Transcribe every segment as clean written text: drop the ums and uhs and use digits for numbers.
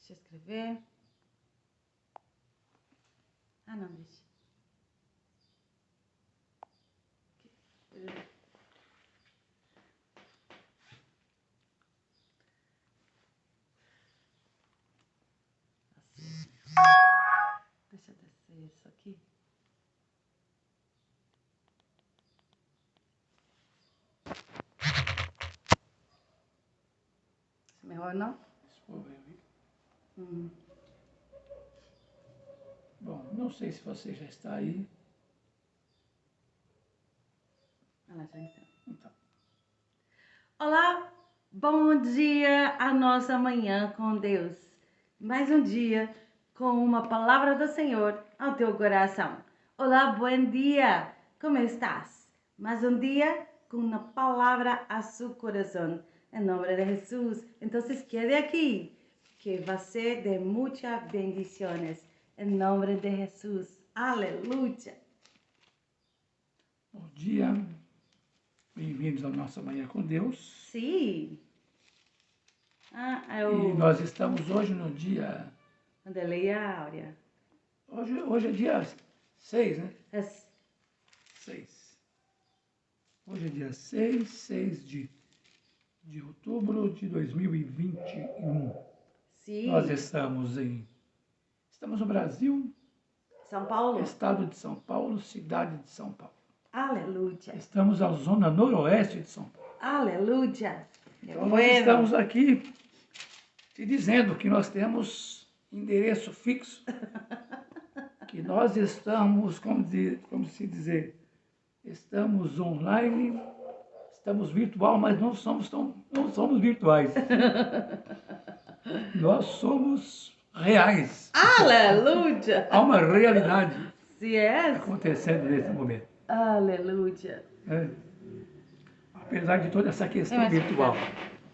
Deixa eu escrever. Ah, não, deixa. Assim. Deixa eu descer isso aqui. Melhor não? Bom, não sei se você já está aí. Ela já então. Então, Olá, bom dia a nossa manhã com Deus. Mais um dia com uma palavra do Senhor ao teu coração. Olá, bom dia, como estás? Mais um dia com uma palavra a seu coração. Em nome de Jesus. Então, quede aqui, que vai ser de muitas bendições. Em nome de Jesus. Aleluia. bom dia. Bem-vindos à nossa Manhã com Deus. Sim. E nós estamos hoje no dia... Onde leia, Áurea? Hoje é dia 6, né? 6. Hoje é dia 6 de outubro de 2021. Sim. Nós estamos no Brasil, São Paulo. estado de São Paulo, cidade de São Paulo. Aleluia. Estamos na zona noroeste de São Paulo. Aleluia. Então nós estamos aqui te dizendo que nós temos endereço fixo, que nós estamos, como se dizer, estamos online, estamos virtual, mas não somos virtuais. Nós somos reais. Aleluia. Há uma realidade Sim, é. acontecendo nesse momento. Aleluia. Né? Apesar de toda essa questão virtual.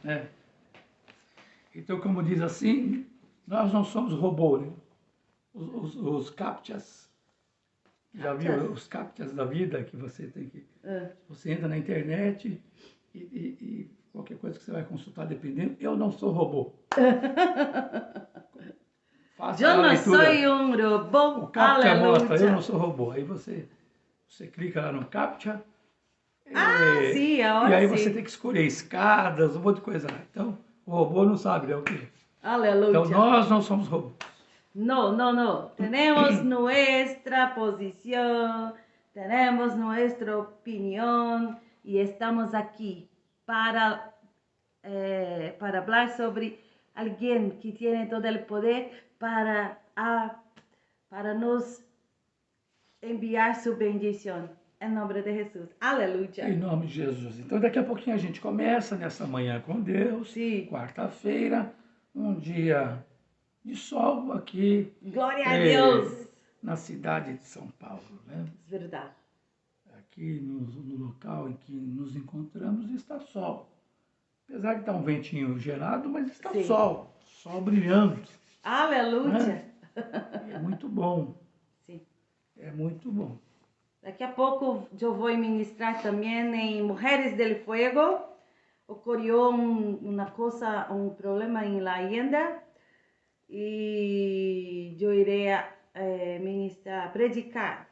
Né? Então, como diz assim, nós não somos robô, né? Os captchas, já viu os captchas da vida que você tem que... Você entra na internet e qualquer coisa que você vai consultar, dependendo, eu não sou robô. Eu não sou um robô. O captcha mostra, eu não sou robô. Aí você clica lá no captcha. Sim, agora e aí sim. você tem que escolher escadas, um monte de coisa lá. Então, o robô não sabe, né, o quê? Aleluia. Então, nós não somos robôs. No. Tenemos nuestra posición, tenemos nuestra opinión y estamos aquí para hablar sobre alguien que tiene todo el poder para nos enviar su bendición. Em nome de Jesus. Aleluia. Em nome de Jesus. Então, daqui a pouquinho a gente começa nessa manhã com Deus. Sim. Quarta-feira, um dia de sol aqui. Glória a Deus. Na cidade de São Paulo, né? Verdade. Aqui no local em que nos encontramos está sol. Apesar de estar um ventinho gelado, mas está sol brilhando. Aleluia. Né? É muito bom. Sim. É muito bom. Daqui a pouco eu vou ministrar também em Mulheres del Fuego. Ocorreu um problema em La Hacienda e eu irei predicar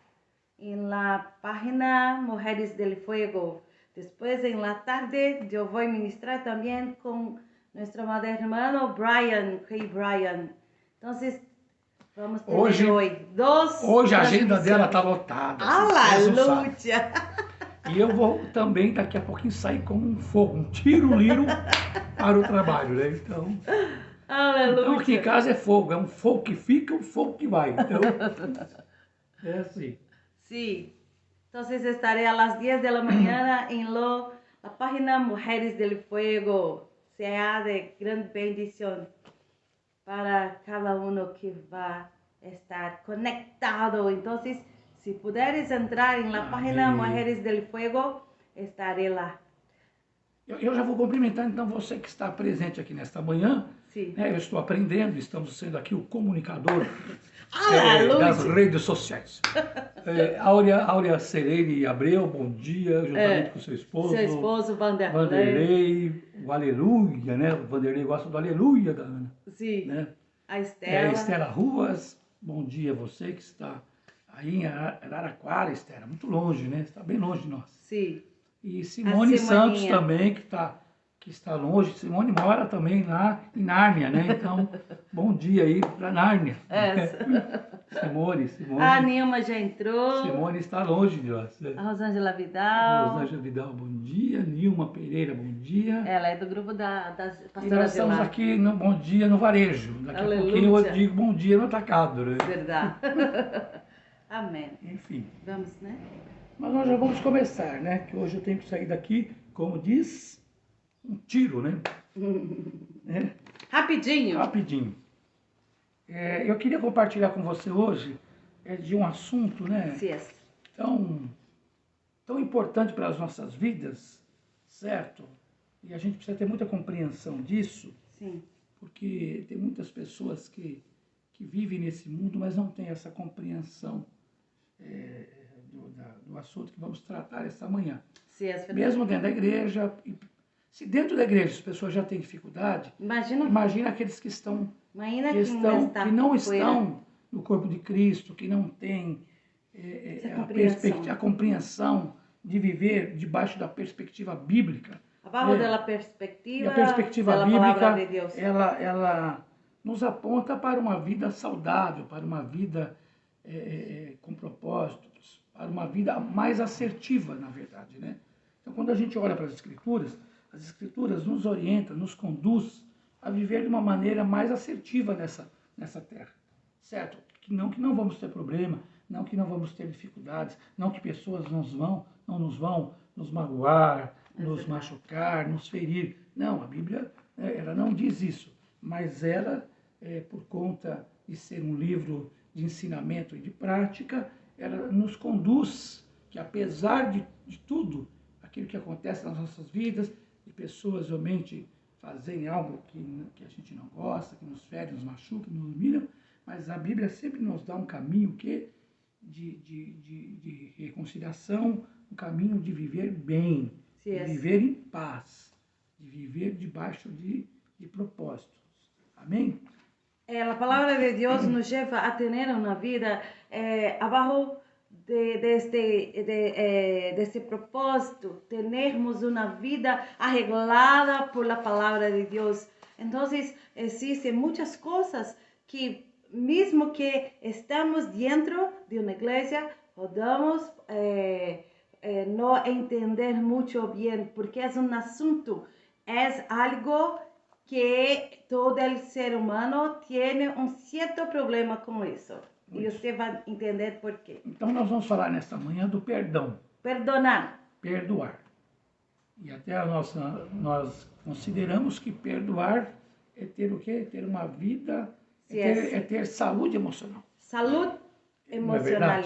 em la página Mulheres del Fuego. Depois, em la tarde, eu vou ministrar também com nosso amado irmão Brian, Rei Brian. Então, vamos ter hoje a agenda dela está lotada. Aleluia! E eu vou também daqui a pouquinho sair com um fogo, um tiro-liro para o trabalho, né? Então, aleluia! Então aqui em casa é fogo fogo que fica, um fogo que vai. Então, é assim. Sim. Então, estarei às 10 da manhã em la página Mulheres del Fuego. Será de grande bendição para cada um que vai estar conectado. Então, se puderes entrar na página Mulheres del Fuego, estarei lá. Eu já vou cumprimentar, então, você que está presente aqui nesta manhã. Sim. Eu estou aprendendo, estamos sendo aqui o comunicador das redes sociais. Áurea Serene Abreu, bom dia, juntamente com seu esposo. Seu esposo, Vanderlei, o Aleluia, né? O Vanderlei gosta do Aleluia da Ana. Sim. Né? A Estela. Estela Ruas, bom dia a você que está aí em Araraquara, Estela, muito longe, né? Está bem longe de nós. Sim. E Simone Santos também, que está longe. Simone mora também lá em Nárnia, né? Então, bom dia aí para Nárnia. Simone. A Nilma já entrou. Simone está longe de nós. A Rosângela Vidal. Rosângela Vidal, bom dia. Nilma Pereira, bom dia. Ela é do grupo das pastoras. E nós estamos aqui no Bom Dia no Varejo. Daqui a pouquinho eu digo bom dia no atacado, né? Verdade. Amém. Enfim. Vamos, né? Mas nós já vamos começar, né? Que hoje eu tenho que sair daqui, como diz, um tiro, né? Rapidinho. Rapidinho. Eu queria compartilhar com você hoje de um assunto, né? Sim. Tão importante para as nossas vidas, certo? E a gente precisa ter muita compreensão disso. Sim. Porque tem muitas pessoas que vivem nesse mundo, mas não têm essa compreensão do assunto que vamos tratar esta manhã. Sim, mesmo dentro da igreja, se dentro da igreja as pessoas já têm dificuldade, imagina aqueles que não estão no corpo de Cristo, que não têm a compreensão de viver debaixo da perspectiva bíblica. Abaixo da perspectiva, e a perspectiva bíblica, de Deus. Ela nos aponta para uma vida saudável, para uma vida com propósitos, para uma vida mais assertiva, na verdade, né? Então, quando a gente olha para as Escrituras nos orientam, nos conduz a viver de uma maneira mais assertiva nessa terra, certo? Que não vamos ter problema, não que não vamos ter dificuldades, não que pessoas não nos vão nos magoar, nos machucar, nos ferir. Não, a Bíblia ela não diz isso, mas ela, por conta de ser um livro de ensinamento e de prática, ela nos conduz que, apesar de tudo aquilo que acontece nas nossas vidas, de pessoas realmente fazerem algo que a gente não gosta, que nos fere, nos machuca, nos humilham, mas a Bíblia sempre nos dá um caminho de reconciliação, um caminho de viver bem, de viver em paz, de viver debaixo de propósitos. Amém? A palavra de Deus nos leva a ter uma vida abaixo deste propósito, termos uma vida arreglada por la palavra de Deus. Então, existem muitas coisas que, mesmo que estamos dentro de uma igreja, podemos não entender muito bem, porque é um assunto, é algo que todo ser humano tem um certo problema com isso. E você vai entender por quê. Então nós vamos falar nesta manhã do perdão. Perdoar. E até nós consideramos que perdoar é ter o quê? Ter uma vida, ter saúde emocional. Saúde emocional.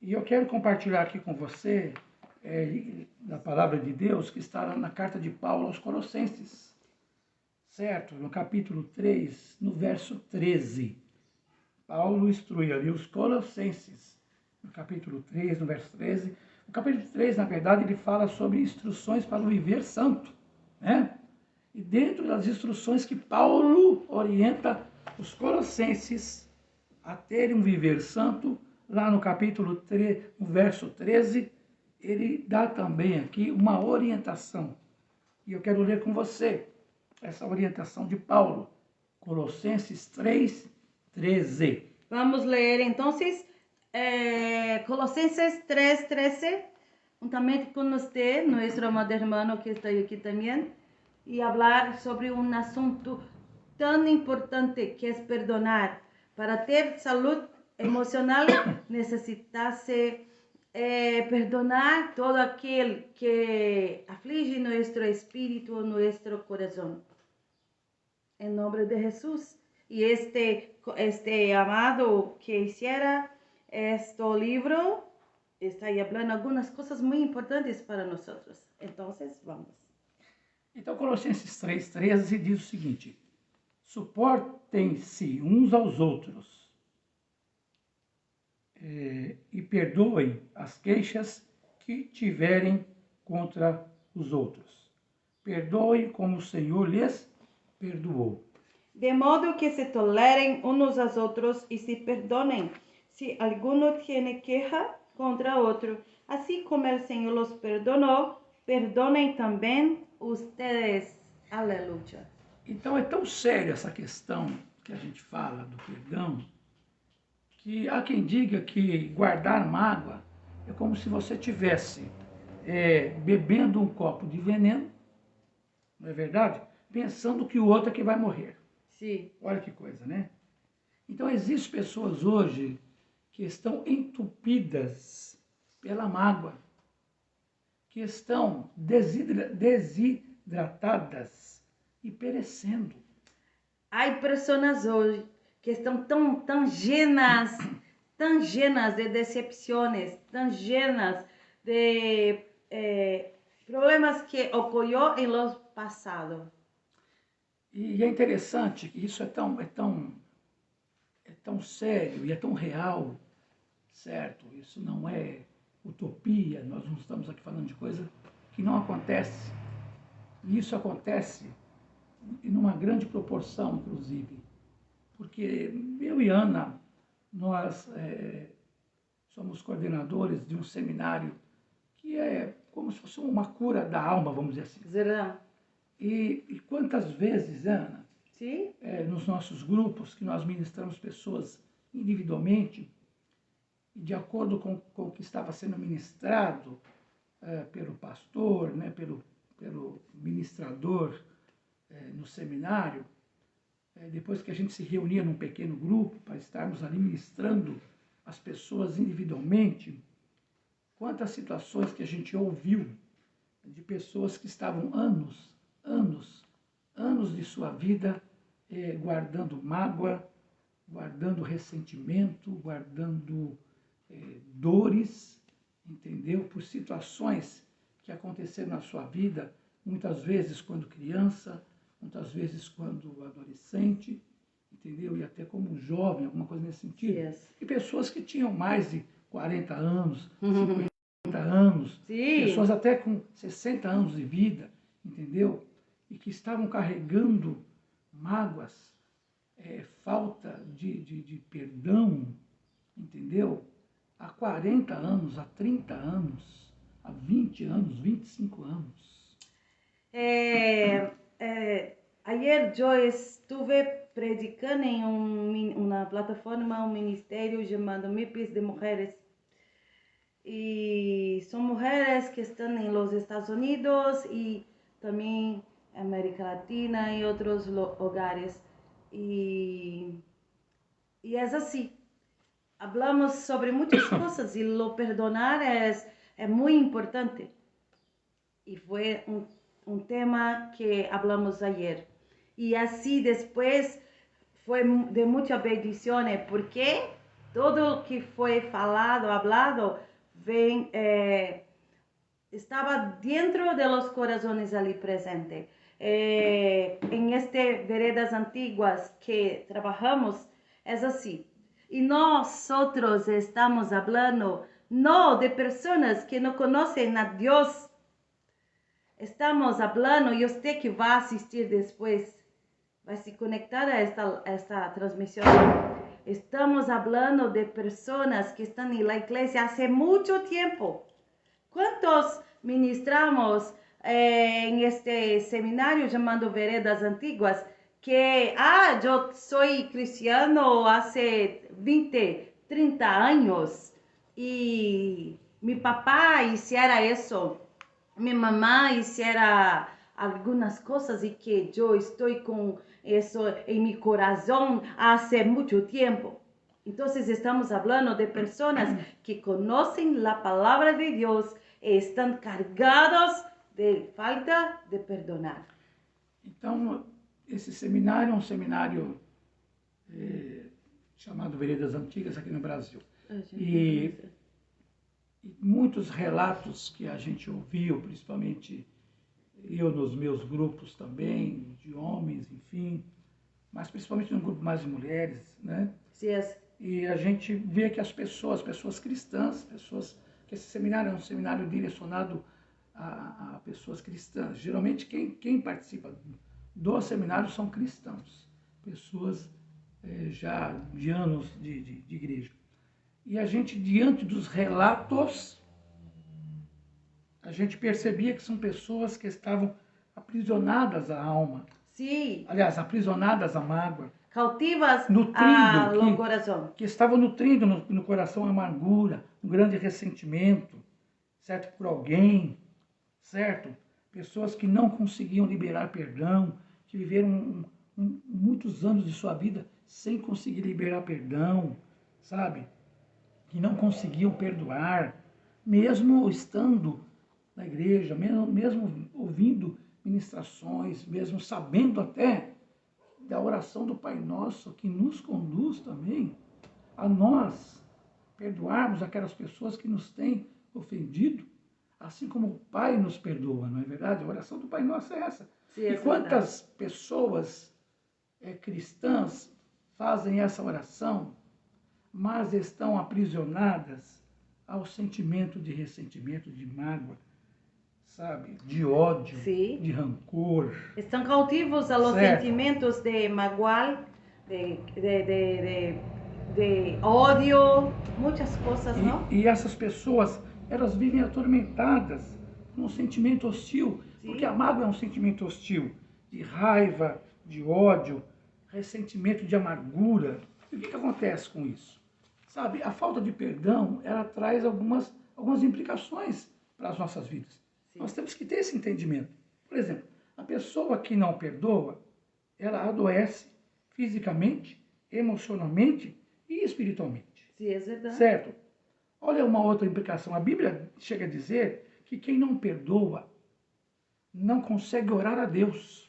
E eu quero compartilhar aqui com você da palavra de Deus que está na carta de Paulo aos Colossenses, certo? No capítulo 3, no verso 13. Paulo instrui ali os Colossenses, no capítulo 3, no verso 13. O capítulo 3, na verdade, ele fala sobre instruções para o viver santo, né? E dentro das instruções que Paulo orienta os Colossenses a terem um viver santo, lá no capítulo 3, no verso 13, ele dá também aqui uma orientação. E eu quero ler com você essa orientação de Paulo, Colossenses 3, 13. Vamos ler então Colossenses 3, 13, juntamente com você, nosso amado irmão que está aqui também, e falar sobre um assunto tão importante que é perdonar. Para ter saúde emocional, necessita-se perdonar todo aquele que aflige nosso espírito, nosso coração. Em nome de Jesus. E este amado que hiciera este livro está aí falando algumas coisas muito importantes para nós. Então, vamos. Então, Colossenses 3,13 diz o seguinte: suportem-se uns aos outros e perdoem as queixas que tiverem contra os outros. Perdoem como o Senhor lhes perdoou. de modo que se toleren unos a otros y se perdonen, si alguno tiene queja contra otro. Así como el Señor los perdonó, perdonem também ustedes. Aleluia. Então é tão séria essa questão que a gente fala do perdão, que há quem diga que guardar mágoa é como se você tivesse bebendo um copo de veneno, não é verdade? Pensando que o outro é que vai morrer. Sim. Olha que coisa, né? Então existem pessoas hoje que estão entupidas pela mágoa, que estão desidratadas e perecendo. Há pessoas hoje que estão tão llenas de decepções, tão llenas de problemas que ocorreu em lo passado. E é interessante que isso é tão sério e é tão real, certo? Isso não é utopia, nós não estamos aqui falando de coisa que não acontece. E isso acontece em uma grande proporção, inclusive, porque eu e Ana, nós somos coordenadores de um seminário que é como se fosse uma cura da alma, vamos dizer assim. Verdade. E quantas vezes, Ana, Sim? nos nossos grupos, que nós ministramos pessoas individualmente, de acordo com o que estava sendo ministrado pelo pastor, né, pelo ministrador no seminário, depois que a gente se reunia num pequeno grupo para estarmos ali ministrando as pessoas individualmente, quantas situações que a gente ouviu de pessoas que estavam anos de sua vida guardando mágoa, guardando ressentimento, guardando dores, entendeu? Por situações que aconteceram na sua vida, muitas vezes quando criança, muitas vezes quando adolescente, entendeu? E até como jovem, alguma coisa nesse sentido. Yes. E pessoas que tinham mais de 40 anos, 50 anos, Sim. pessoas até com 60 anos de vida, entendeu? E que estavam carregando mágoas, falta de perdão, entendeu? Há 40 anos, há 30 anos, há 20 anos, 25 anos. Ayer eu estive predicando em uma plataforma, um ministério chamado MIPIS de Mulheres. E são mulheres que estão em los Estados Unidos e também América Latina e outros lugares. E é assim. Hablamos sobre muitas coisas e o perdonar é muito importante. E foi um tema que hablamos ayer. E assim depois foi de muita bendição, porque tudo que foi hablado, estava dentro de los corazones ali presente. Em este Veredas Antiguas que trabalhamos, é assim. E nós estamos falando não de pessoas que não conhecem a Deus. Estamos falando, e você que vai assistir depois, vai se conectar a esta transmissão. Estamos falando de pessoas que estão na igreja há muito tempo. Quantos ministramos em este seminário chamado Veredas Antiguas? Que, eu sou cristiano há 20, 30 anos e meu papai hiciera isso, minha mamãe hiciera algumas coisas e que eu estou com isso em meu coração há muito tempo. Então, estamos falando de pessoas que conhecem a palavra de Deus e estão carregados de falta de perdonar. Então, esse seminário é um seminário chamado Veredas Antigas aqui no Brasil. E muitos relatos que a gente ouviu, principalmente eu nos meus grupos também, de homens, enfim, mas principalmente no grupo mais de mulheres, né? Yes. E a gente vê que as pessoas cristãs, que esse seminário é um seminário direcionado a pessoas cristãs. Geralmente quem participa do seminário são cristãos, pessoas já de anos de igreja. E a gente, diante dos relatos, a gente percebia que são pessoas que estavam aprisionadas à alma. Sim. Aliás, aprisionadas à mágoa. Cautivas Nutrindo, ao coração. Que estavam nutrindo no coração a amargura, um grande ressentimento, certo? Por alguém, certo? Pessoas que não conseguiam liberar perdão, que viveram muitos anos de sua vida sem conseguir liberar perdão, sabe? Que não conseguiam perdoar, mesmo estando na igreja, mesmo ouvindo ministrações, mesmo sabendo até da oração do Pai Nosso, que nos conduz também a nós perdoarmos aquelas pessoas que nos têm ofendido, assim como o Pai nos perdoa, não é verdade? A oração do Pai Nosso é essa. Sim, é e quantas verdade. pessoas cristãs fazem essa oração, mas estão aprisionadas ao sentimento de ressentimento, de mágoa, sabe? De ódio, Sim. de rancor. Estão cautivos aos sentimentos de magoar, de ódio, muitas coisas, não? E essas pessoas, elas vivem atormentadas com um sentimento hostil, Sim. Porque a mágoa é um sentimento hostil, de raiva, de ódio, ressentimento, de amargura. E o que acontece com isso? Sabe, a falta de perdão, ela traz algumas implicações para as nossas vidas. Sim. Nós temos que ter esse entendimento. Por exemplo, a pessoa que não perdoa, ela adoece fisicamente, emocionalmente e espiritualmente. Sim, é verdade. Certo? Olha uma outra implicação. A Bíblia chega a dizer que quem não perdoa não consegue orar a Deus.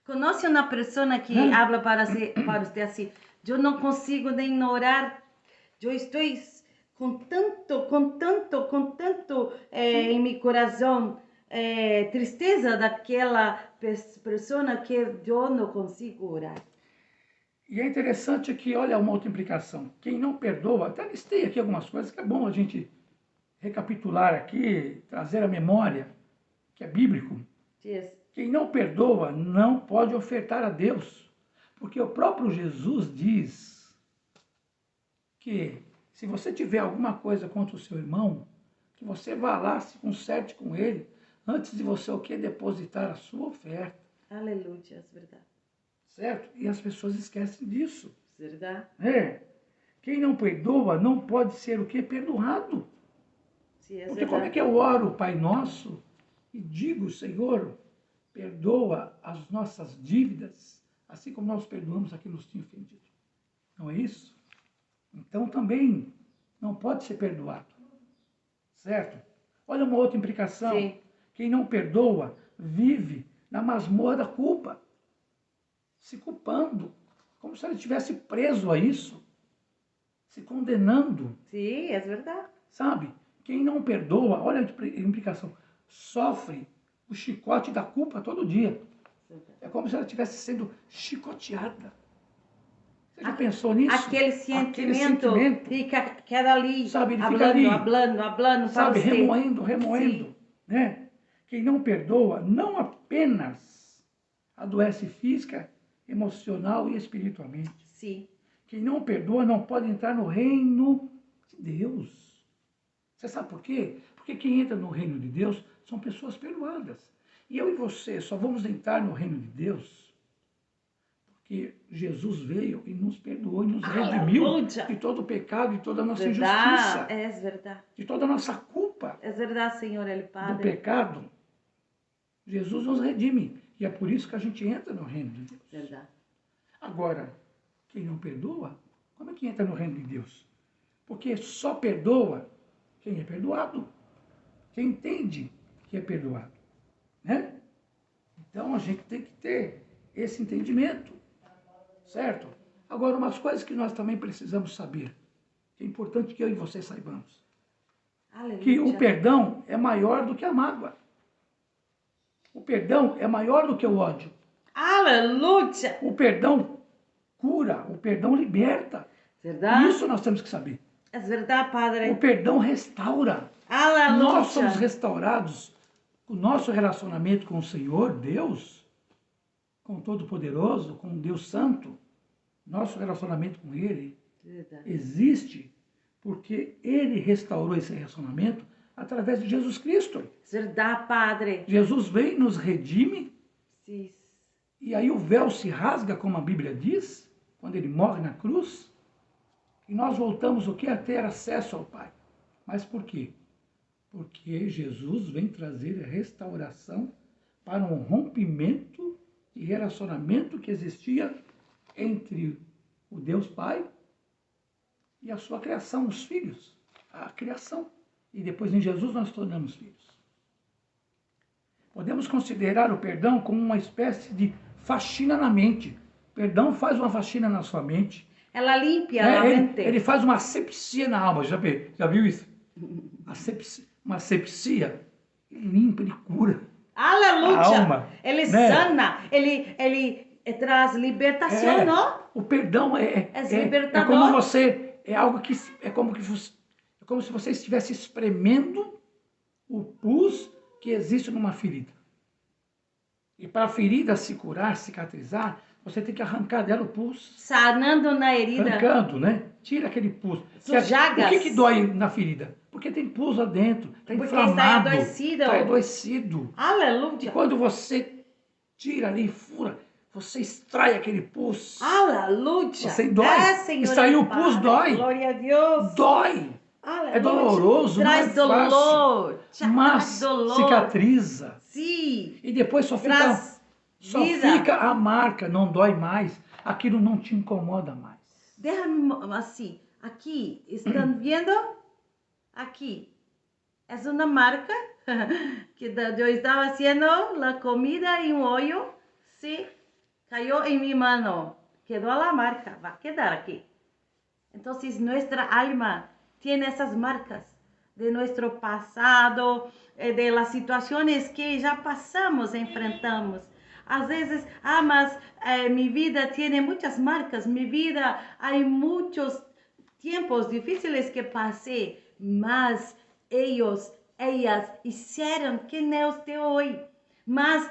Conhece uma pessoa que habla para você assim, eu não consigo nem orar, eu estou com tanto em meu coração tristeza daquela pessoa que eu não consigo orar. E é interessante que, olha uma outra implicação, quem não perdoa, até listei aqui algumas coisas que é bom a gente recapitular aqui, trazer à memória, que é bíblico. Yes. Quem não perdoa não pode ofertar a Deus, porque o próprio Jesus diz que se você tiver alguma coisa contra o seu irmão, que você vá lá, se conserte com ele, antes de você o quê? Depositar a sua oferta. Aleluia, é verdade. Certo? E as pessoas esquecem disso. Verdade. Quem não perdoa não pode ser o quê? Perdoado. Sim, porque como é que eu oro, Pai Nosso, e digo, Senhor, perdoa as nossas dívidas, assim como nós perdoamos a quem nos tinha ofendido. Não é isso? Então também não pode ser perdoado. Certo? Olha uma outra implicação. Sim. Quem não perdoa vive na masmorra da culpa, se culpando, como se ele estivesse preso a isso, se condenando. Sim, é verdade. Sabe? Quem não perdoa, olha a implicação, sofre o chicote da culpa todo dia. É como se ela estivesse sendo chicoteada. Você já pensou nisso? Aquele sentimento fica ali, sabe, ele fica ali, hablando, sabe, remoendo, né? Quem não perdoa não apenas adoece física, emocional e espiritualmente. Sim. Quem não perdoa não pode entrar no reino de Deus. Você sabe por quê? Porque quem entra no reino de Deus são pessoas perdoadas. E eu e você só vamos entrar no reino de Deus porque Jesus veio e nos perdoou e nos redimiu de todo o pecado, de toda a nossa injustiça. É verdade. De toda a nossa culpa. É verdade, Senhor, Ele Padre. Do pecado. Jesus nos redime. E é por isso que a gente entra no reino de Deus. Verdade. Agora, quem não perdoa, como é que entra no reino de Deus? Porque só perdoa quem é perdoado. Quem entende que é perdoado. Né? Então a gente tem que ter esse entendimento. Certo? Agora, umas coisas que nós também precisamos saber, que é importante que eu e você saibamos. Aleluia. Que o perdão é maior do que a mágoa. O perdão é maior do que o ódio. Aleluia. O perdão cura, o perdão liberta. Verdade. Isso nós temos que saber. É verdade, Padre. O perdão restaura. Aleluia. Nós somos restaurados. O nosso relacionamento com o Senhor, Deus, com o Todo-Poderoso, com o Deus Santo, nosso relacionamento com Ele existe porque Ele restaurou esse relacionamento através de Jesus Cristo. Verdade, Padre. Jesus vem, nos redime, Sim. e aí o véu se rasga, como a Bíblia diz, quando Ele morre na cruz, e nós voltamos o que? A ter acesso ao Pai. Mas por quê? Porque Jesus vem trazer a restauração para um rompimento de relacionamento que existia entre o Deus Pai e a sua criação, os filhos, a criação. E depois em Jesus nós tornamos filhos. Podemos considerar o perdão como uma espécie de faxina na mente. O perdão faz uma faxina na sua mente. Ela limpa a mente. Ele faz uma asepsia na alma. Já viu isso? Uma asepsia. Ele limpa, ele cura. Aleluia! A alma, ele né? sana, ele traz libertação, não? O perdão é como você, é algo que é como se você estivesse espremendo o pus que existe numa ferida. E para a ferida se curar, cicatrizar, você tem que arrancar dela o pus. Sanando na herida. Arrancando, né? Tira aquele pus. Jagas. Por que dói na ferida? Porque tem pus lá dentro, está inflamado. Está adoecido. Está adoecido. Aleluia. E quando você tira ali, fura, você extrai aquele pus. Aleluia. Você dói. Extrair o pus dói. Glória a Deus. Dói. Aleluia. É doloroso, traz não é dolor. fácil, mas cicatriza. Sim. E depois só fica a marca, não dói mais. Aquilo não te incomoda mais. Déjame assim, aqui, estão vendo? Aqui. É uma marca que eu estava fazendo a comida em um olho. Sim. Cayó en mi mano, quedó la marca, va a quedar aquí. Entonces nuestra alma tiene esas marcas de nuestro pasado, de las situaciones que ya pasamos, enfrentamos. A veces, mas mi vida tiene muchas marcas, mi vida hay muchos tiempos difíciles que pasé, mas ellas hicieron quien es usted hoy. Mas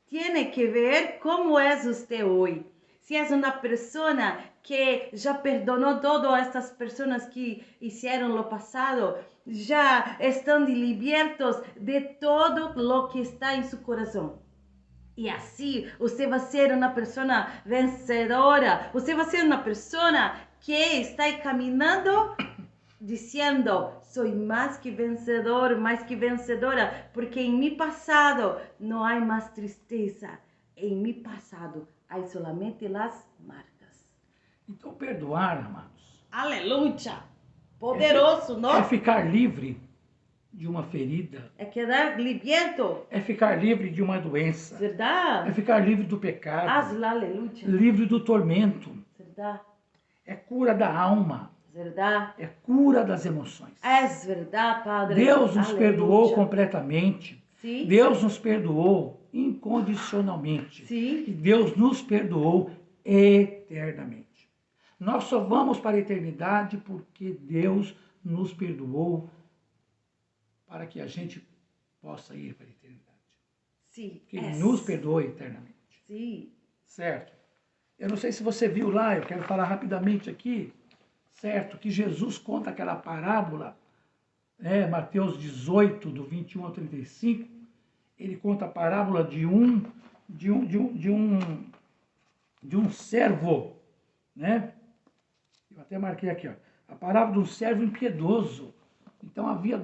tiene que ver cómo es usted hoy. Si es una persona que ya perdonó todas estas personas que hicieron lo pasado, ya están libertos de todo lo que está en su corazón. Y así usted va a ser una persona vencedora. Usted va a ser una persona que está caminando diciendo, soy más que vencedor, más que vencedora, porque en mi pasado no hay más tristeza. En mi pasado hay solamente las marcas. Então, perdoar, amados. Aleluia! Poderoso, não? É ficar livre de uma ferida. É quedar liberto. É ficar livre de uma doença. Verdade. É ficar livre do pecado. Aleluia. Livre do tormento. Verdade. É cura da alma. Verdade. É cura das emoções. É verdade, Padre. Deus nos perdoou completamente. Sim. Deus nos perdoou incondicionalmente. Sim. E Deus nos perdoou eternamente. Nós só vamos para a eternidade porque Deus nos perdoou para que a gente possa ir para a eternidade. Sim. Que Ele nos perdoou eternamente. Sim. Certo? Eu não sei se você viu lá, eu quero falar rapidamente aqui, certo? Que Jesus conta aquela parábola, Mateus 18, do 21 ao 35, ele conta a parábola de um servo, né? Eu até marquei aqui, ó, a parábola de um servo impiedoso. Então havia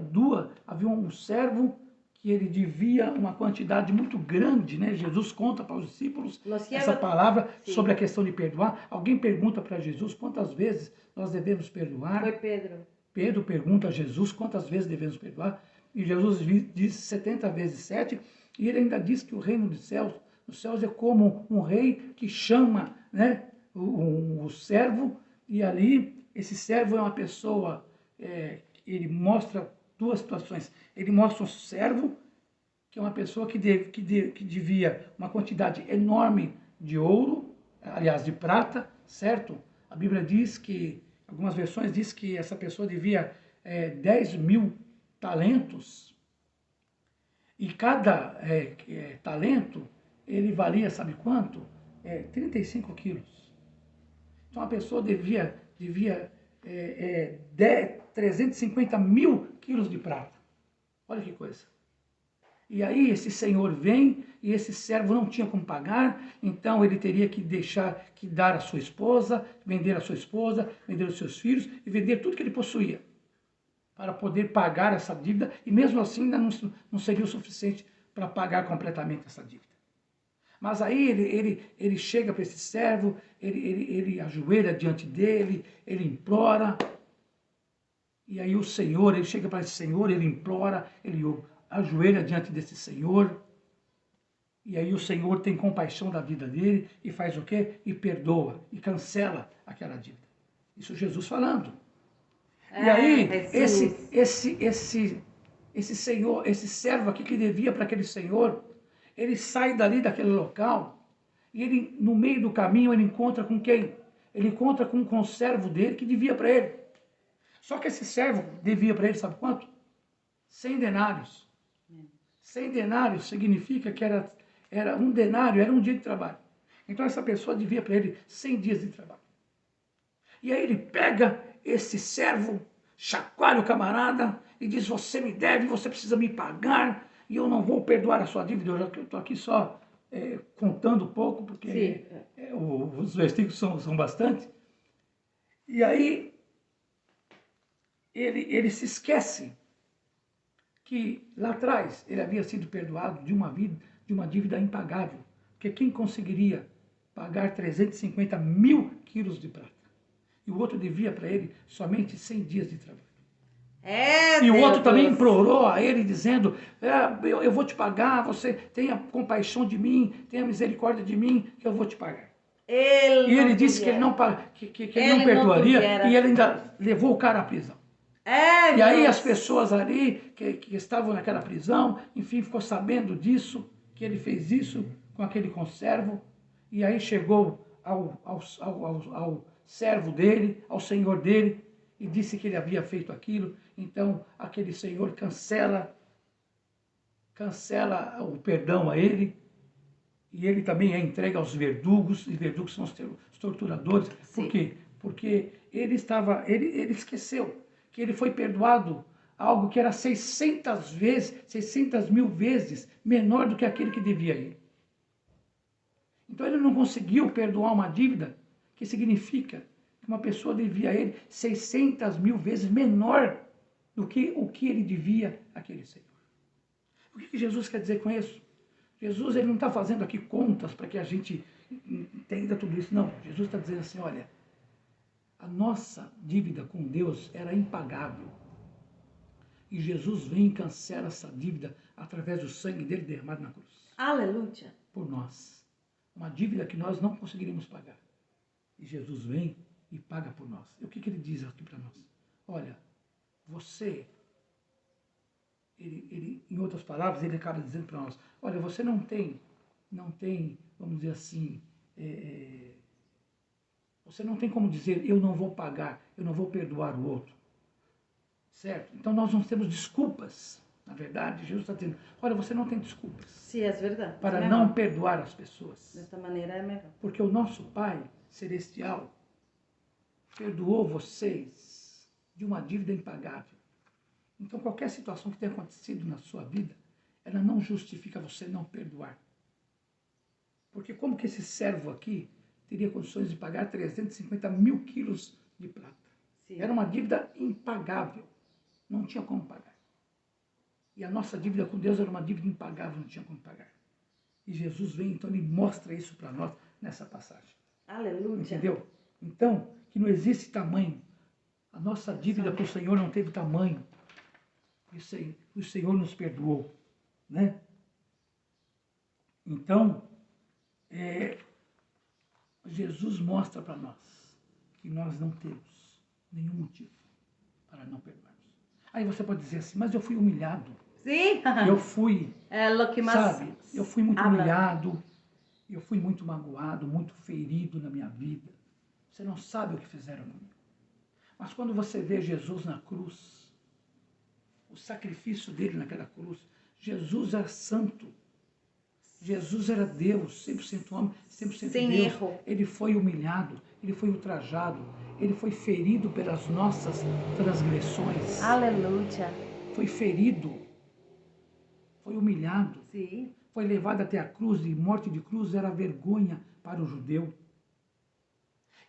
um servo que ele devia uma quantidade muito grande, né? Jesus conta para os discípulos essa palavra sobre a questão de perdoar. Alguém pergunta para Jesus quantas vezes nós devemos perdoar. Foi Pedro. Pedro pergunta a Jesus quantas vezes devemos perdoar. E Jesus diz 70 vezes 7. E ele ainda diz que o reino dos céus é como um rei que chama, né, o servo. E ali, esse servo é uma pessoa, ele mostra duas situações. Ele mostra um servo, que é uma pessoa que devia uma quantidade enorme de ouro, aliás, de prata, certo? A Bíblia diz que, algumas versões diz que essa pessoa devia 10.000 talentos. E cada talento ele valia, sabe quanto? 35 quilos. Então a pessoa devia 350 mil quilos de prata. Olha que coisa. E aí esse senhor vem e esse servo não tinha como pagar, então ele teria que dar a sua esposa, vender a sua esposa, vender os seus filhos e vender tudo que ele possuía para poder pagar essa dívida, e mesmo assim ainda não seria o suficiente para pagar completamente essa dívida. Mas aí ele chega para esse servo, ele ajoelha diante dele, ele implora, e aí o Senhor, ele chega para esse Senhor, ele implora, ele ajoelha diante desse Senhor, e aí o Senhor tem compaixão da vida dele e faz o quê? E perdoa, e cancela aquela dívida. Isso Jesus falando. E aí, esse Senhor, esse servo aqui que devia para aquele Senhor, ele sai dali daquele local, e ele, no meio do caminho, ele encontra com quem? Ele encontra com um conservo dele que devia para ele. Só que esse servo devia para ele, sabe quanto? 100 denários. 100 denários significa que era um denário, era um dia de trabalho. Então essa pessoa devia para ele 100 dias de trabalho. E aí ele pega esse servo, chacoalha o camarada e diz: você me deve, você precisa me pagar e eu não vou perdoar a sua dívida. Eu estou aqui só contando um pouco, porque os versículos são bastante. E aí ele se esquece que lá atrás ele havia sido perdoado de uma dívida impagável. Porque quem conseguiria pagar 350 mil quilos de prata? E o outro devia para ele somente 100 dias de trabalho. E o outro também implorou a ele, dizendo: eu vou te pagar, você tenha compaixão de mim, tenha misericórdia de mim, que eu vou te pagar. E ele disse que ele não perdoaria, e ele ainda levou o cara à prisão. E aí as pessoas ali que estavam naquela prisão, enfim, ficou sabendo disso, que ele fez isso com aquele conservo, e aí chegou ao servo dele, ao senhor dele, e disse que ele havia feito aquilo. Então aquele senhor cancela o perdão a ele, e ele também é entregue aos verdugos, e verdugos são os torturadores. Sim. Por quê? Porque ele esqueceu que ele foi perdoado algo que era 600 mil vezes menor do que aquele que devia a ele. Então ele não conseguiu perdoar uma dívida que significa que uma pessoa devia a ele 600 mil vezes menor do que o que ele devia àquele Senhor. O que Jesus quer dizer com isso? Jesus ele não está fazendo aqui contas para que a gente entenda tudo isso. Não, Jesus está dizendo assim: olha, a nossa dívida com Deus era impagável. E Jesus vem e cancela essa dívida através do sangue dele derramado na cruz. Aleluia. Por nós. Uma dívida que nós não conseguiríamos pagar. E Jesus vem e paga por nós. E o que ele diz aqui para nós? Olha, você, em outras palavras, ele acaba dizendo para nós: olha, você não tem, vamos dizer assim, você não tem como dizer: eu não vou pagar, eu não vou perdoar o outro. Certo? Então nós não temos desculpas. Na verdade, Jesus está dizendo: olha, você não tem desculpas. Sim, é verdade. Para não perdoar as pessoas. Desta maneira é melhor. Porque o nosso Pai Celestial perdoou vocês de uma dívida impagável. Então qualquer situação que tenha acontecido na sua vida, ela não justifica você não perdoar. Porque como que esse servo aqui teria condições de pagar 350 mil quilos de prata? Sim. Era uma dívida impagável. Não tinha como pagar. E a nossa dívida com Deus era uma dívida impagável, não tinha como pagar. E Jesus vem, então, e mostra isso para nós nessa passagem. Aleluia. Entendeu? Então, que não existe tamanho. A nossa dívida com o Senhor não teve tamanho. O Senhor nos perdoou. Né? Então, Jesus mostra para nós que nós não temos nenhum motivo para não perdoarmos. Aí você pode dizer assim: mas eu fui humilhado. Sim. Eu fui, sabe, eu fui muito humilhado, eu fui muito magoado, muito ferido na minha vida. Você não sabe o que fizeram comigo. Mas quando você vê Jesus na cruz, o sacrifício dele naquela cruz, Jesus é santo. Jesus era Deus, 100% homem, 100% Sem Deus. erro. Ele foi humilhado, ele foi ultrajado, ele foi ferido pelas nossas transgressões. Aleluia. Foi ferido, foi humilhado, Sim. foi levado até a cruz, e morte de cruz era vergonha para o judeu.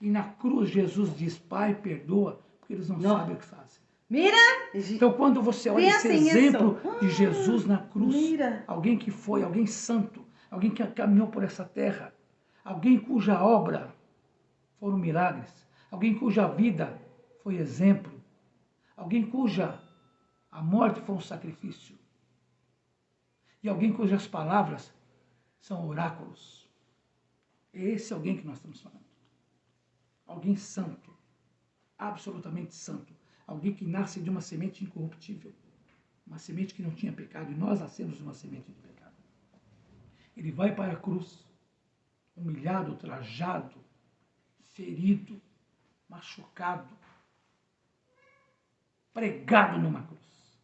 E na cruz Jesus diz: Pai, perdoa, porque eles não sabem o que fazem. Mira! Então, quando você olha esse Pensem exemplo isso. de Jesus na cruz, Mira. alguém que foi, alguém santo, alguém que caminhou por essa terra, alguém cuja obra foram milagres, alguém cuja vida foi exemplo, alguém cuja a morte foi um sacrifício, e alguém cujas palavras são oráculos. É esse alguém que nós estamos falando. Alguém santo, absolutamente santo. Alguém que nasce de uma semente incorruptível. Uma semente que não tinha pecado. E nós nascemos de uma semente de pecado. Ele vai para a cruz, humilhado, ultrajado, ferido, machucado, pregado numa cruz.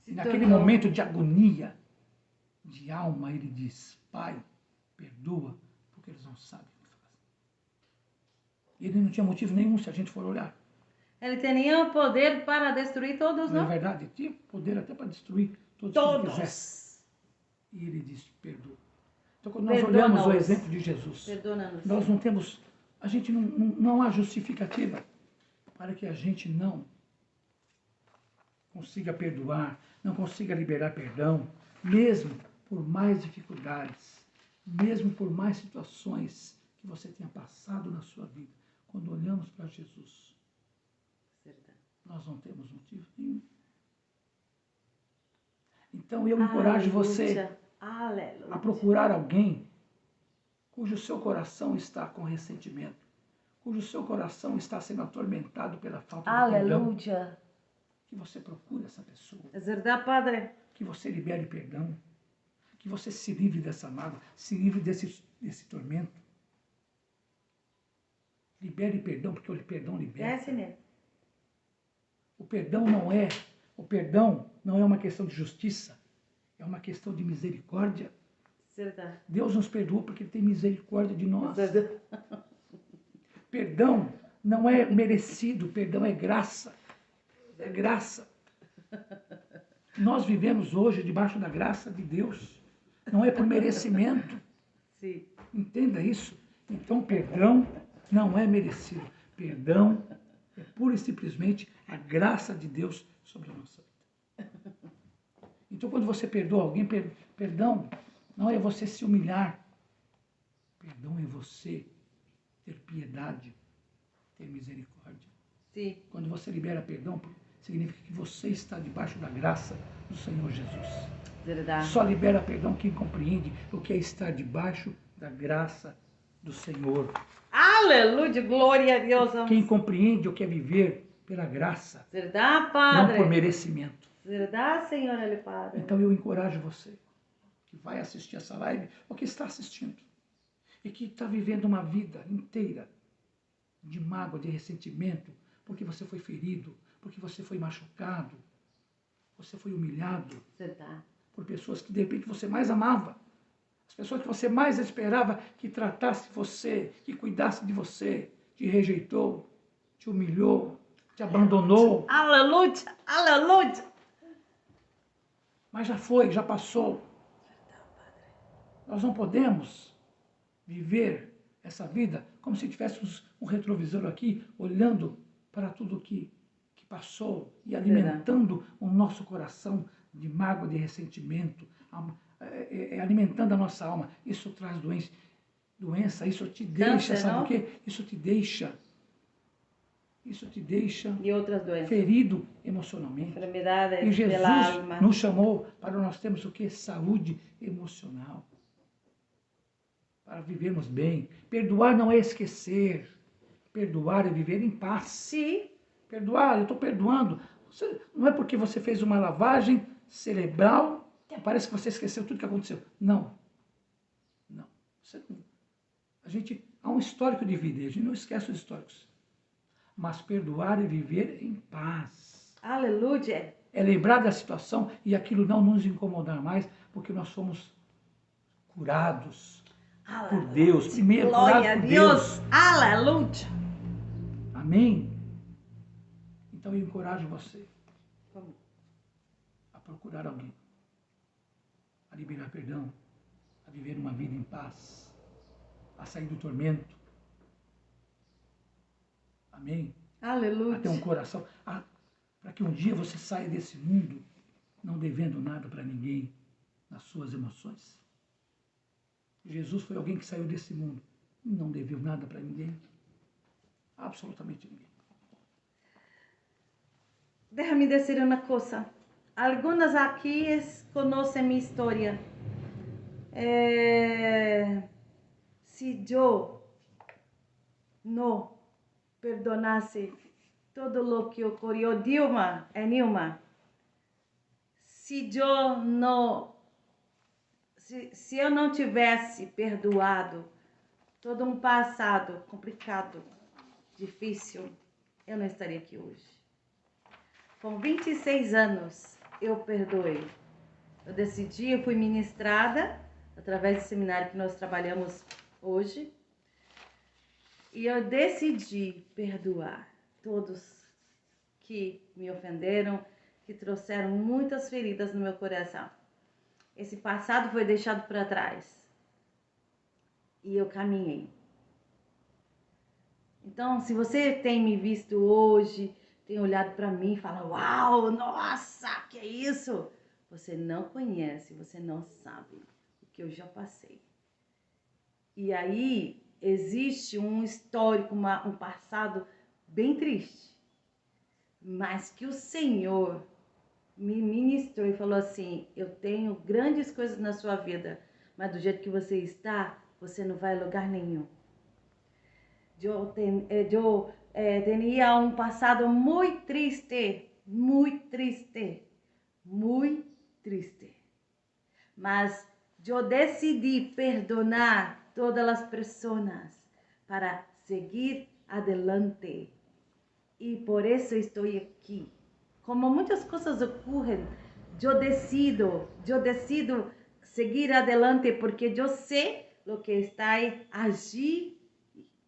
E naquele momento de agonia, de alma, ele diz: Pai, perdoa, porque eles não sabem o que fazem. E ele não tinha motivo nenhum, se a gente for olhar. Ele tinha o poder para destruir todos, Não não? é verdade? Tinha poder até para destruir todos que ele quisesse. E ele diz: perdoa. Então, quando nós olhamos o exemplo de Jesus, nós não temos, a gente não há justificativa para que a gente não consiga perdoar, não consiga liberar perdão, mesmo por mais dificuldades, mesmo por mais situações que você tenha passado na sua vida. Quando olhamos para Jesus, nós não temos motivo nenhum. Então eu encorajo você a procurar alguém cujo seu coração está com ressentimento, cujo seu coração está sendo atormentado pela falta de perdão. Que você procure essa pessoa. É verdade, Padre. Que você libere perdão. Que você se livre dessa mágoa, se livre desse tormento. Libere perdão, porque o perdão liberta. O perdão não é uma questão de justiça, é uma questão de misericórdia. Verdade. Deus nos perdoa porque Ele tem misericórdia de nós. Perdão não é merecido, perdão é graça. É graça. Nós vivemos hoje debaixo da graça de Deus. Não é por merecimento. Sim. Entenda isso. Então, perdão não é merecido. Perdão é pura e simplesmente a graça de Deus sobre a nossa vida. Então, quando você perdoa alguém, perdão não é você se humilhar. Perdão é você ter piedade, ter misericórdia. Sim. Quando você libera perdão, significa que você está debaixo da graça do Senhor Jesus. Verdade. Só libera perdão quem compreende o que é estar debaixo da graça do Senhor. Aleluia, glória a Deus. Quem compreende o que é viver pela graça. Verdade, Padre. Não por merecimento. Verdade, Senhor, Ele Padre. Então eu encorajo você que vai assistir essa live ou que está assistindo e que está vivendo uma vida inteira de mágoa, de ressentimento, porque você foi ferido, porque você foi machucado, você foi humilhado por pessoas que de repente você mais amava, as pessoas que você mais esperava que tratasse você, que cuidasse de você, te rejeitou, te humilhou, te abandonou. Aleluia, aleluia. Mas já foi, já passou. Nós não podemos viver essa vida como se tivéssemos um retrovisor aqui, olhando para tudo que passou e alimentando o nosso coração de mágoa, de ressentimento, alimentando a nossa alma. Isso traz doença, isso te deixa, sabe o quê? Isso te deixa e outras doenças, ferido emocionalmente. Enfermidades e Jesus pela alma. Nos chamou para nós termos o quê? Saúde emocional. Para vivermos bem. Perdoar não é esquecer. Perdoar é viver em paz. Sim. Perdoar, eu estou perdoando. Não é porque você fez uma lavagem cerebral, parece que você esqueceu tudo que aconteceu. Não. Não. Há um histórico de vida, a gente não esquece os históricos. Mas perdoar é viver em paz. Aleluia. É lembrar da situação e aquilo não nos incomodar mais, porque nós somos curados por Aleluia. Deus. Primeiro, Glória a curados por Deus. Deus. Aleluia. Amém? Então eu encorajo você a procurar alguém, a liberar perdão, a viver uma vida em paz, a sair do tormento. Amém? Aleluia. A ter um coração, para que um dia você saia desse mundo não devendo nada para ninguém nas suas emoções. Jesus foi alguém que saiu desse mundo e não deveu nada para ninguém. Absolutamente ninguém. Déjame dizer uma coisa. Algumas aqui conhecem minha história. Se eu não perdonasse todo o que ocorreu, Nilma, se eu não tivesse perdoado todo um passado complicado, difícil, eu não estaria aqui hoje. Com 26 anos, eu perdoei. Eu decidi, eu fui ministrada através do seminário que nós trabalhamos hoje. E eu decidi perdoar todos que me ofenderam, que trouxeram muitas feridas no meu coração. Esse passado foi deixado para trás. E eu caminhei. Então, se você tem me visto hoje, tem olhado para mim e fala, uau, nossa, que é isso? Você não conhece, você não sabe o que eu já passei. E aí existe um histórico, um passado bem triste. Mas que o Senhor me ministrou e falou assim, eu tenho grandes coisas na sua vida, mas do jeito que você está, você não vai a lugar nenhum. Eu tinha um passado muito triste. Mas eu decidi perdonar todas as pessoas para seguir adelante. E por isso estou aqui. Como muitas coisas ocorrem, eu decido seguir adelante porque eu sei o que está agir,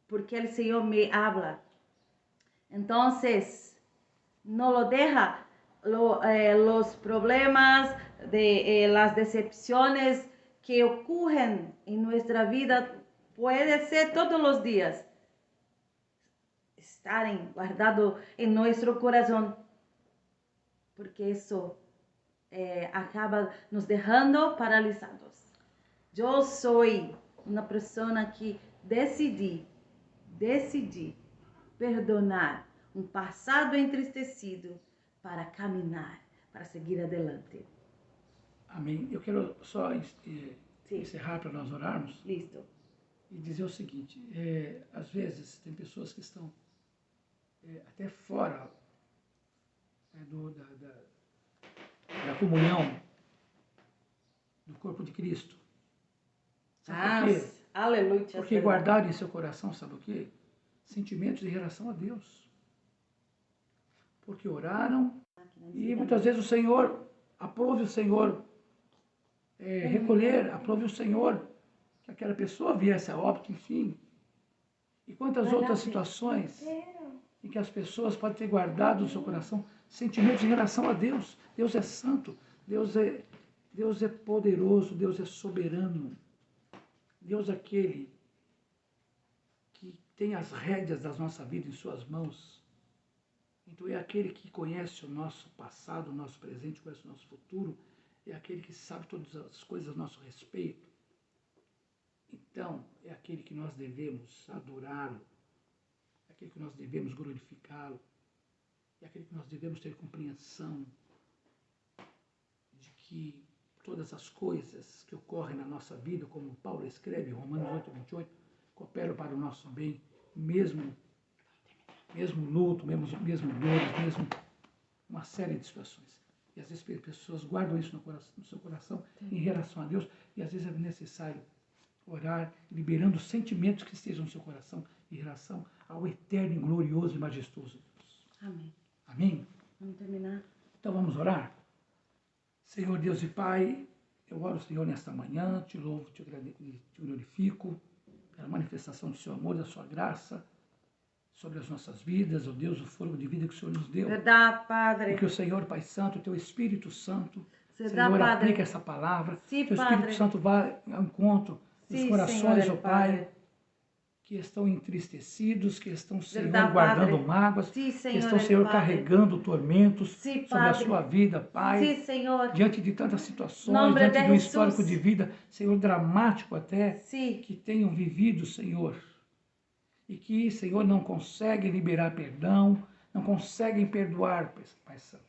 porque o Senhor me habla. Então, no lo deja los problemas, las decepciones que ocurren en nuestra vida, puede ser todos los días, estarem guardados en nuestro corazón, porque eso acaba nos dejando paralisados. Eu sou uma pessoa que decidi perdonar um passado entristecido para caminhar, para seguir adelante. Amém. Eu quero só encerrar para nós orarmos. Listo. E dizer o seguinte, às vezes tem pessoas que estão até fora da comunhão do corpo de Cristo. Sabe por quê? Aleluia. Porque guardaram em seu coração, sabe o quê? Sentimentos em relação a Deus. Porque oraram e muitas vezes o Senhor, aprove o Senhor recolher, aprove o Senhor que aquela pessoa viesse a óbito, enfim. E quantas outras situações em que as pessoas podem ter guardado no seu coração sentimentos em relação a Deus. Deus é santo, Deus é poderoso, Deus é soberano. Deus é aquele que tem as rédeas da nossa vida em suas mãos. Então é aquele que conhece o nosso passado, o nosso presente, conhece o nosso futuro, é aquele que sabe todas as coisas a nosso respeito. Então é aquele que nós devemos adorá-lo, é aquele que nós devemos glorificá-lo, é aquele que nós devemos ter compreensão de que todas as coisas que ocorrem na nossa vida, como Paulo escreve em Romanos 8:28, cooperam para o nosso bem, mesmo luto, mesmo dores, mesmo uma série de situações. E às vezes as pessoas guardam isso no seu coração em relação a Deus, e às vezes é necessário orar, liberando os sentimentos que estejam no seu coração em relação ao eterno, glorioso e majestoso Deus. Amém. Amém? Vamos terminar. Então vamos orar? Senhor Deus e Pai, Eu oro, Senhor, nesta manhã, te louvo, te glorifico pela manifestação do seu amor, da sua graça sobre as nossas vidas, ó Deus, o fôlego de vida que o Senhor nos deu. Verdade, Padre. E que o Senhor, Pai Santo, o teu Espírito Santo, Verdade, Senhor, Padre. aplique essa palavra. Sim, Que o Padre. Espírito Santo vá ao encontro dos Sim, corações, Senhor, ó Pai, Padre. que estão entristecidos, que estão, Senhor, Verdade, guardando Padre. mágoas, Sim, que Senhor, estão, Senhor, Padre. carregando tormentos Sim, sobre a Padre. sua vida, Pai. Sim, Senhor. Diante de tantas situações, Nombre diante de de um Jesus. histórico de vida, Senhor, dramático até, Sim. que tenham vivido, Senhor, e que, Senhor, não conseguem liberar perdão, não conseguem perdoar, Pai Santo.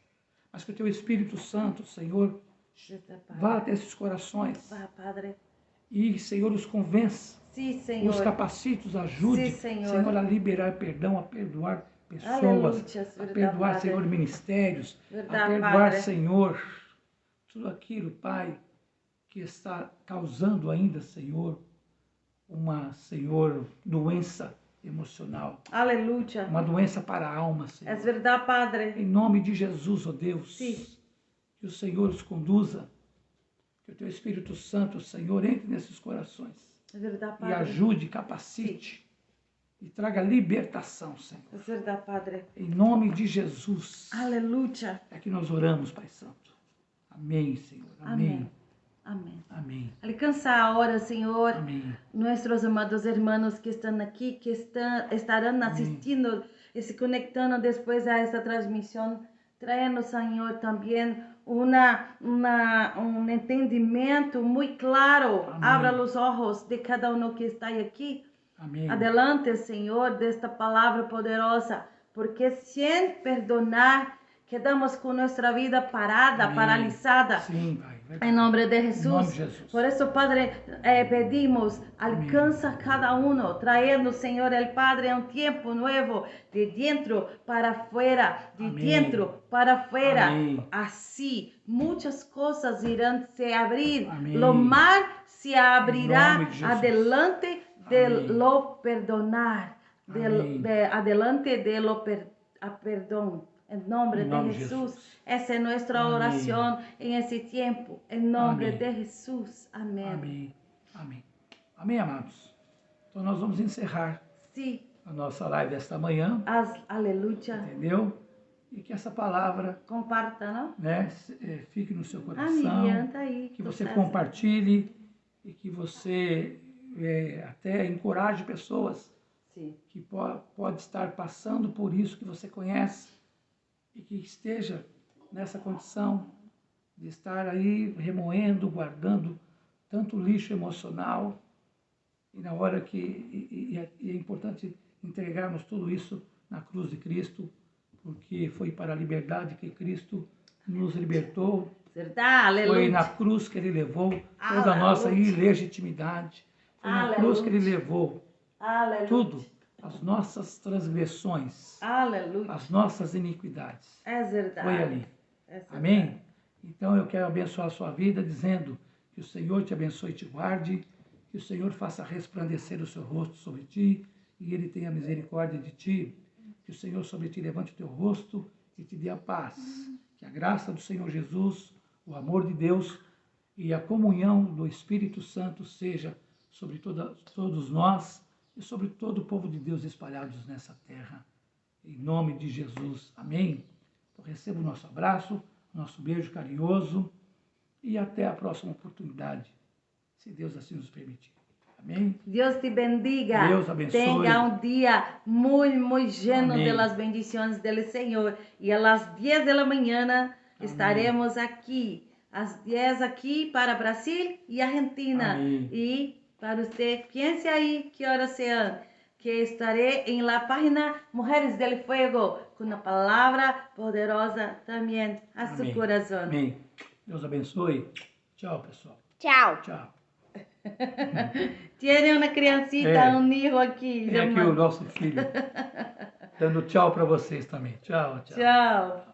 Mas que o teu Espírito Santo, Senhor, Verdade, Padre. vá até esses corações Vá, Padre. e, Senhor, os convença, Sim, Senhor. os capacite, os ajude, Sim, Senhor. a liberar perdão, a perdoar pessoas, Aleluia, a verdade, perdoar, Padre. Senhor, ministérios, a Verdade, perdoar, Padre. Senhor, tudo aquilo, Pai, que está causando ainda, Senhor, uma, Senhor, doença emocional, Aleluia. uma doença para a alma, Senhor. É verdade, Padre. Em nome de Jesus, ó Deus, Sim. que o Senhor os conduza, que o teu Espírito Santo, Senhor, entre nesses corações É verdade, e Padre. ajude, capacite e traga libertação, Senhor. É verdade, Padre. Em nome de Jesus, Aleluia. é que nós oramos, Pai Santo. Amém, Senhor. Amém. Amém. Amém. Alcança ahora, Senhor, Amém. nuestros amados hermanos que están aquí, que estarán asistiendo y se conectando después a esta transmisión. Tráenos, Señor, también un entendimiento muy claro. Amén. Abra los ojos de cada uno que está aquí. Amém. Adelante, Senhor, desta palavra poderosa, porque sem perdonar, quedamos com nossa vida parada, Amém. paralisada. Sim, Pai. Verdade. Em nome de Jesus. Em nome de Jesus. Por isso, Padre, pedimos, alcança cada um, trayendo, Senhor, el Padre, um tempo novo, de dentro para fora, de Amém. dentro para fora. Amém. Assim, muitas coisas irão se abrir. Amém. O mar se abrirá nome de Jesus. adelante de Amém. lo perdonar, Amém. adelante de lo perdão. Em nome nome de de Jesus. Jesus. Essa é nossa Amém. oração em esse tempo. Em nome Amém. de Jesus. Amém. Amém. Amém. Amém, amados. Então nós vamos encerrar Sim. a nossa live desta manhã, Aleluia. entendeu? E que essa palavra, Comparta, não? né, fique no seu Ah, coração, me adianta aí. que você compartilhe e que você até encoraje pessoas Sim. que pode estar passando por isso que você conhece e que esteja nessa condição de estar aí remoendo, guardando tanto lixo emocional e na hora que é importante entregarmos tudo isso na cruz de Cristo, porque foi para a liberdade que Cristo nos libertou. Verdade, aleluia. Foi na cruz que Ele levou toda a nossa ilegitimidade. Foi na cruz que Ele levou Aleluia. tudo, as nossas transgressões, Aleluia. as nossas iniquidades. É verdade. Foi ali. É verdade. Amém? Então eu quero abençoar a sua vida dizendo que o Senhor te abençoe e te guarde, que o Senhor faça resplandecer o seu rosto sobre ti e Ele tenha misericórdia de ti, que o Senhor sobre ti levante o teu rosto e te dê a paz. Que a graça do Senhor Jesus, o amor de Deus e a comunhão do Espírito Santo seja sobre todos nós e sobre todo o povo de Deus espalhados nessa terra. Em nome de Jesus. Amém? Então receba o nosso abraço, nosso beijo carinhoso e até a próxima oportunidade, se Deus assim nos permitir. Amém? Deus te bendiga. Deus abençoe. Tenga um dia muito, muito lleno Amém. de las bendiciones del Senhor. E a las 10 de la mañana estaremos aqui. Às 10 aqui para Brasil e Argentina. Amém. E para você, pense aí que horas são. Que estarei em la página Mujeres del Fuego com uma palavra poderosa também a seu Amém. coração. Amém. Deus abençoe. Tchau, pessoal. Tchau. Tchau. Tiene uma criancita, um hijo aqui. Tem aqui o nosso filho dando tchau para vocês também. Tchau, tchau. Tchau.